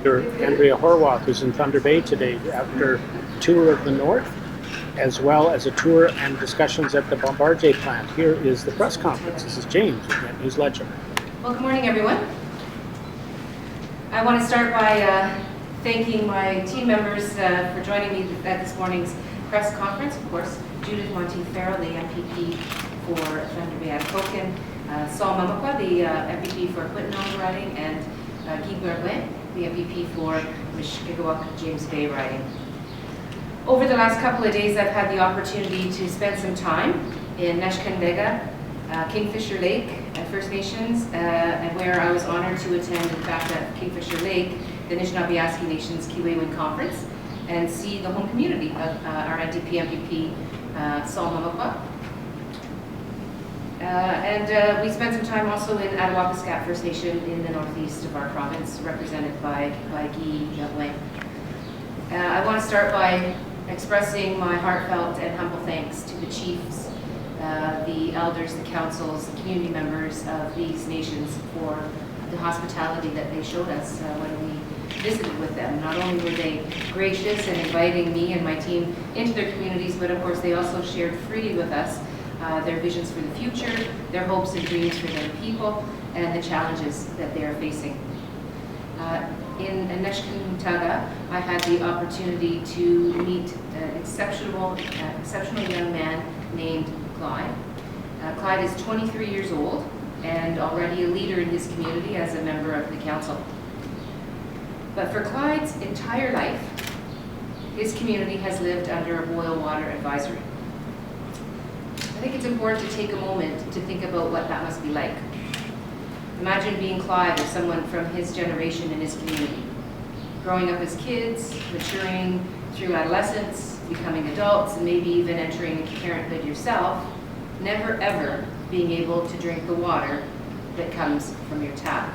Dr. Andrea Horwath, who's in Thunder Bay today after a tour of the North, as well as a tour and discussions at the Bombardier plant. Here is the press conference. This is James with Net News Ledger. Well, good morning, everyone. I want to start by thanking my team members for joining me at this morning's press conference. Of course, Judith Monteith-Farrell, the MPP for Thunder Bay Atikokan, Saul Mamakwa, the MPP for Quinton riding, and Guy Berlin, the MPP for Mishkigawak James Bay riding. Over the last couple of days, I've had the opportunity to spend some time in Neskantaga, Kingfisher Lake First Nations, and where I was honored to attend, in fact, at Kingfisher Lake, the Attawapiskat Nation's Kiwewin Conference, and see the home community of our NDP MPP, Saul Mamakwa. And we spent some time also in Attawapiskat First Nation in the northeast of our province, represented by Guy Berlin. I want to start by expressing my heartfelt and humble thanks to the chiefs, the elders, the councils, the community members of these nations for the hospitality that they showed us when we visited with them. Not only were they gracious in inviting me and my team into their communities, but of course they also shared freely with us their visions for the future, their hopes and dreams for their people, and the challenges that they are facing. In Neskantaga, I had the opportunity to meet an exceptional young man named Clyde. Clyde is 23 years old and already a leader in his community as a member of the council. But for Clyde's entire life, his community has lived under a boil water advisory. I think it's important to take a moment to think about what that must be like. Imagine being Clyde or someone from his generation in his community, growing up as kids, maturing through adolescence, becoming adults, and maybe even entering parenthood yourself, never ever being able to drink the water that comes from your tap.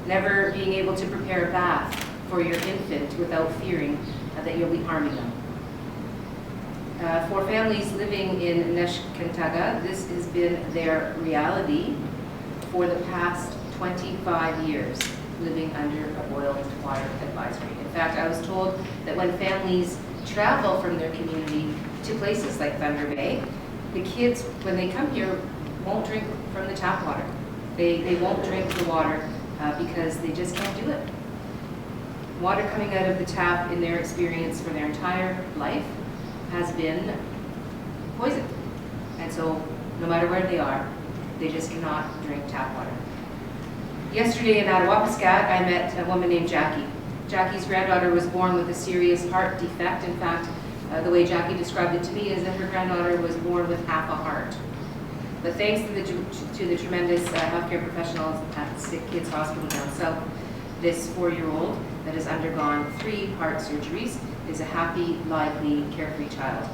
Never being able to prepare a bath for your infant without fearing that you'll be harming them. For families living in Neskantaga, this has been their reality for the past 25 years, living under a boiled water advisory. In fact, I was told that when families travel from their community to places like Thunder Bay, the kids, when they come here, won't drink from the tap water. They won't drink the water because they just can't do it. Water coming out of the tap in their experience for their entire life has been poison. And so no matter where they are, they just cannot drink tap water. Yesterday in Attawapiskat, I met a woman named Jackie. Jackie's granddaughter was born with a serious heart defect. In fact, the way Jackie described it to me is that her granddaughter was born with half a heart. But thanks to the tremendous healthcare professionals at Sick Kids Hospital down south, this 4-year-old that has undergone 3 heart surgeries is a happy, lively, carefree child.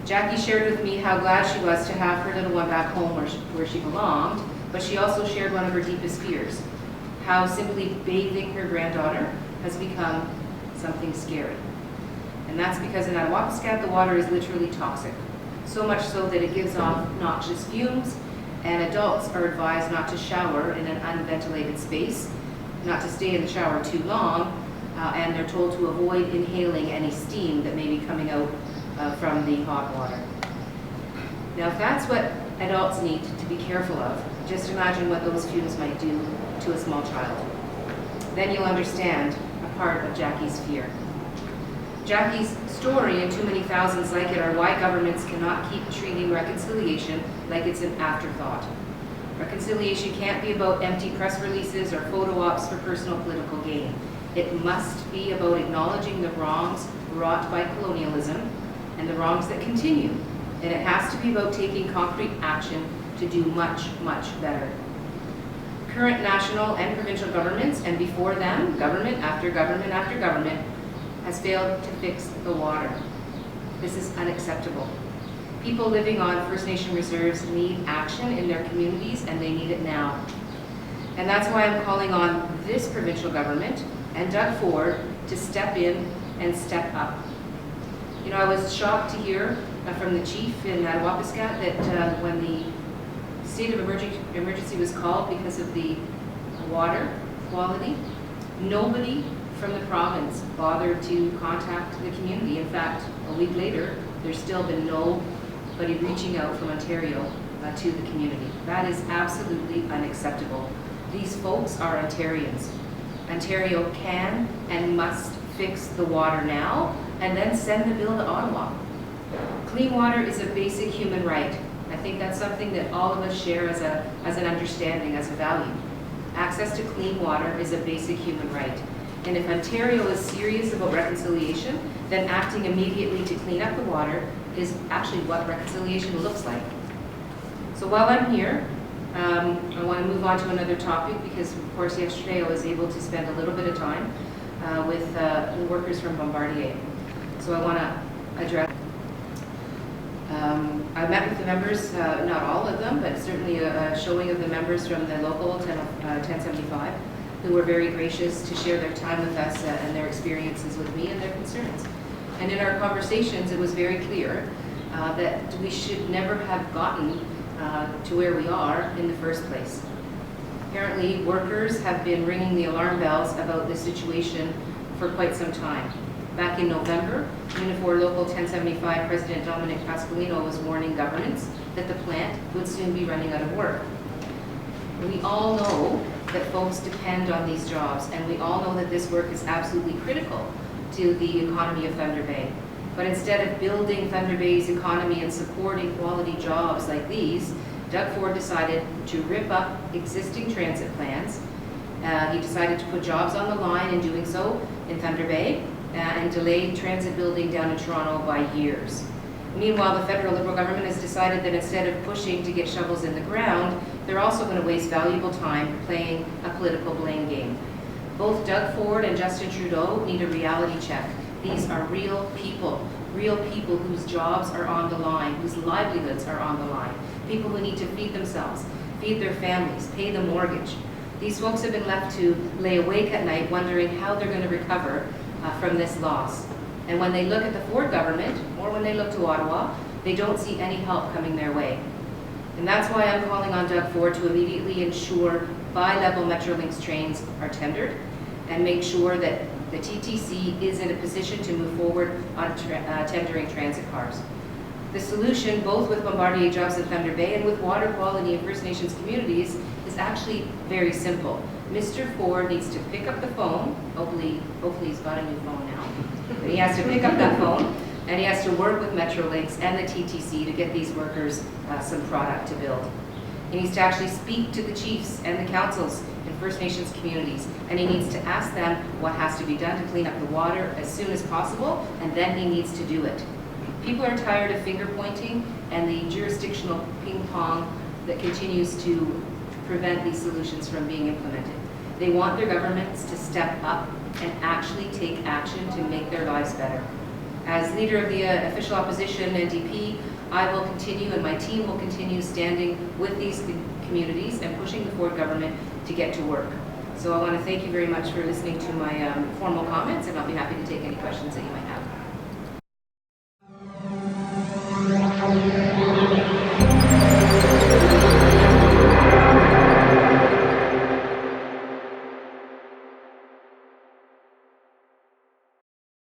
Jackie shared with me how glad she was to have her little one back home where she belonged, but she also shared one of her deepest fears, how simply bathing her granddaughter has become something scary. And that's because in Attawapiskat, the water is literally toxic, so much so that it gives off noxious fumes, and adults are advised not to shower in an unventilated space, not to stay in the shower too long, and they're told to avoid inhaling any steam that may be coming out from the hot water. Now, if that's what adults need to be careful of, just imagine what those fumes might do to a small child. Then you'll understand a part of Jackie's fear. Jackie's story, and too many thousands like it, are why governments cannot keep treating reconciliation like it's an afterthought. Reconciliation can't be about empty press releases or photo ops for personal political gain. It must be about acknowledging the wrongs wrought by colonialism and the wrongs that continue. And it has to be about taking concrete action to do much, much better. Current national and provincial governments, and before them, government after government after government, has failed to fix the water. This is unacceptable. People living on First Nation reserves need action in their communities, and they need it now. And that's why I'm calling on this provincial government and Doug Ford to step in and step up. You know, I was shocked to hear from the chief in Attawapiskat that when the state of emergency was called because of the water quality, Nobody from the province bothered to contact the community. In fact, a week later, there's still been nobody reaching out from Ontario to the community. That is absolutely unacceptable. These folks are Ontarians. Ontario can and must fix the water now and then send the bill to Ottawa. Clean water is a basic human right. I think that's something that all of us share as an understanding, as a value. Access to clean water is a basic human right. And if Ontario is serious about reconciliation, then acting immediately to clean up the water is actually what reconciliation looks like. So while I'm here, I want to move on to another topic because, of course, yesterday I was able to spend a little bit of time with the workers from Bombardier. So I want to address. I met with the members, not all of them, but certainly a showing of the members from the local 1075, who were very gracious to share their time with us and their experiences with me and their concerns. And in our conversations, it was very clear that we should never have gotten to where we are in the first place. Apparently, workers have been ringing the alarm bells about this situation for quite some time. Back in November, Unifor Local 1075 President Dominic Pasqualino was warning governments that the plant would soon be running out of work. We all know that folks depend on these jobs, and we all know that this work is absolutely critical to the economy of Thunder Bay. But instead of building Thunder Bay's economy and supporting quality jobs like these, Doug Ford decided to rip up existing transit plans. He decided to put jobs on the line in doing so in Thunder Bay and delayed transit building down in Toronto by years. Meanwhile, the federal Liberal government has decided that instead of pushing to get shovels in the ground, they're also going to waste valuable time playing a political blame game. Both Doug Ford and Justin Trudeau need a reality check. These are real people whose jobs are on the line, whose livelihoods are on the line, people who need to feed themselves, feed their families, pay the mortgage. These folks have been left to lay awake at night wondering how they're going to recover from this loss. And when they look at the Ford government, or when they look to Ottawa, they don't see any help coming their way. And that's why I'm calling on Doug Ford to immediately ensure bi-level Metrolinx trains are tendered and make sure that the TTC is in a position to move forward on tendering transit cars. The solution, both with Bombardier Jobs in Thunder Bay and with water quality in First Nations communities, is actually very simple. Mr. Ford needs to pick up the phone. Hopefully he's got a new phone now. But he has to pick up that phone, and he has to work with Metrolinx and the TTC to get these workers some product to build. He needs to actually speak to the chiefs and the councils in First Nations communities, and he needs to ask them what has to be done to clean up the water as soon as possible, and then he needs to do it. People are tired of finger pointing and the jurisdictional ping pong that continues to prevent these solutions from being implemented. They want their governments to step up and actually take action to make their lives better. As leader of the official opposition, NDP, I will continue and my team will continue standing with these communities and pushing the Ford government to get to work. So I want to thank you very much for listening to my formal comments, and I'll be happy to take any questions that you might have.